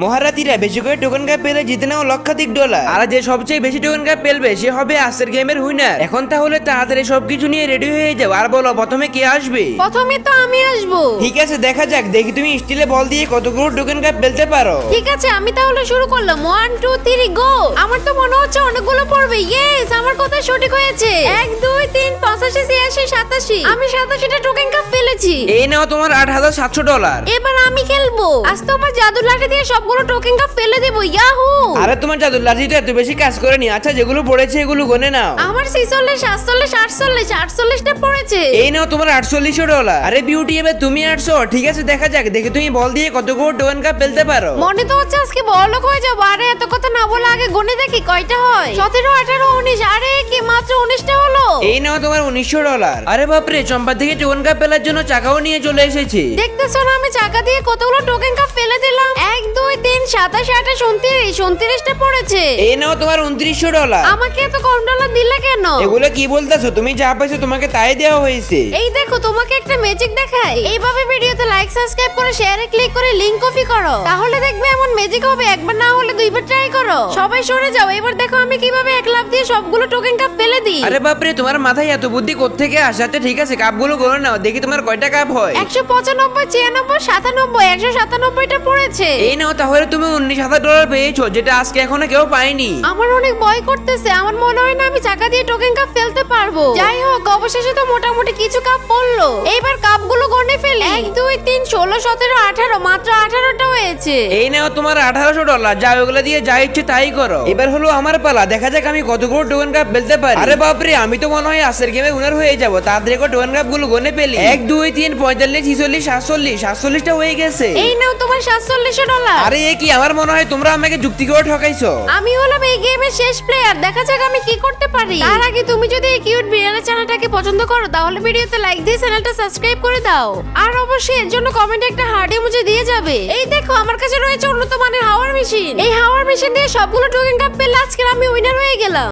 মহারাতিরা বেশি করে token cup পেলে জিতে নাও লক্ষাধিক ডলার। আর যে সবচেয়ে বেশি টোকেন কাপ পেলবে সে হবে আজকের গেমের উইনার। এখন তাহলে তাড়াতাড়ি সবকিছু নিয়ে রেডি হয়ে যাও আর বলো প্রথমে কে আসবে। প্রথমে তো আমি আসবো। ঠিক আছে দেখা যাক, দেখি তুমি স্টিলে বল দিয়ে কতগুলো টোকেন কাপ পেলতে পারো। ঠিক আছে আমি তাহলে শুরু করলাম। 1 2 3 গো। আমার তো মনে হচ্ছে অনেকগুলো পড়বে। ইয়েস, আমার কথা সঠিক হয়েছে। 1 2 3 85 86 87। আমি 87টা টোকেন কাপ পেলেছি। এই নাও তোমার 8700 ডলার। এবার আমি খেলবো। আজ তো আমার জাদুর লাঠি দিয়ে সবগুলো টোকেন কাপ ফেলে দেব। ইয়াহু! আরে তোমার জাদুর লাঠিটা এত বেশি কাজ করেনি। আচ্ছা যেগুলো পড়েছে এগুলো গনে নাও। আমার 46 47 48 48টা পড়েছে। এই নাও তোমার 4800 ডলার। আরে বিউটি এবার তুমি আসছো। ঠিক আছে দেখা যাক, দেখি তুমি বল দিয়ে কতগুলো টোকেন কাপ পেলতে পারো। মনে তো হচ্ছে আজকে বড়লোক হয়ে যাবো। আরে এত কথা না বলে আগে গুনে দেখি কয়টা হয়। 17 18 19। আরে কি মাত্র 19টা হলো। এই নাও তোমার 1900 ডলার। আরে বাপরে, চম্পা থেকে টোকেন কাপ পেলার জন্য চাকাও নিয়ে চলে এসেছে। দেখতেছো না আমি চাকা দিয়ে কতগুলো টোকেন কাপ ফেলে দিলাম। 1 2 3 27 28 29 29টা পড়েছে। এই নাও তোমার 2900 ডলার। আমাকে এত কম ডলার দিলে কেন? এগুলো কি বলতেছো? তুমি যা পাইছো তোমাকে তাই দেওয়া হয়েছে। এই দেখো তোমাকে একটা ম্যাজিক দেখাই। এইভাবে ভিডিওতে লাইক সাবস্ক্রাইব করে শেয়ারে ক্লিক করে লিংক কপি করো, তাহলে দেখবে এমন ম্যাজিক হবে। একবার না হলে দুইবার ট্রাই করো। সবাই সরে যাও। এবার দেখো আমি কিভাবে এক লাফ দিয়ে সবগুলো টোকেন কাপ ফেলে দিই। আরে বাপরে, তোমার মাথায় এত বুদ্ধি কোত্থেকে আসে? আচ্ছা ঠিক আছে, কাপগুলো গণে নাও, দেখি তোমার কয়টা কাপ হয়। 195 96 97 197টা পড়েছে। এই নাও তাহলে তুমি 19,000 ডলার পেয়েছো, যেটা আজকে এখনো কেউ পায়নি। আমার অনেক ভয় করতেছে। আমার মনে হয় না আমি চাকা দিয়ে টোকেন কাপ ফেলতে পারবো। যাই হোক, অবশেষে তো মোটামুটি কিছু কাপ পড়লো। এইবার কাপগুলো গনে ফেলি। 1 2 3 16 17 18 মাত্র 18টা হয়েছে। এই নাও তোমার 1800 ডলার। যা ওগুলো দিয়ে যা ইচ্ছে তাই করো। এবার হলো আমার পালা, দেখা যাক আমি কতগুলো টোকেন কাপ ফেলতে পারি। আরে বাপরে, আমি তো মনে হয় আজকের গেমে উইনার হয়ে যাবো। তাড়াতাড়ি করে টোকেন কাপ গুলো গনে ফেলি। 1 2 3 45 46 47 47টা হয়ে গেছে। এই নাও তোমার 47 ডলার। আরে এ কি? আমার মনে হয় তোমরা আমাকে যুক্তি করে ঠকাইছো। আমি হলাম এই গেমের শেষ প্লেয়ার। দেখা যাক আমি কি করতে পারি। তার আগে তুমি যদি এই কিউট বিড়ালের চ্যানেলটাকে পছন্দ করো তাহলে ভিডিওতে লাইক দিয়ে চ্যানেলটা সাবস্ক্রাইব করে দাও। আর অবশ্যই এর জন্য কমেন্টে একটা হার্ট ইমোজি দিয়ে যাবে। এই দেখো আমার কাছে রয়েছে উন্নত মানের হাওয়ার মেশিন। এই হাওয়ার মেশিন দিয়ে সবগুলো টোকেন কাপ পেলে আজকে আমি উইনার হয়ে গেলাম।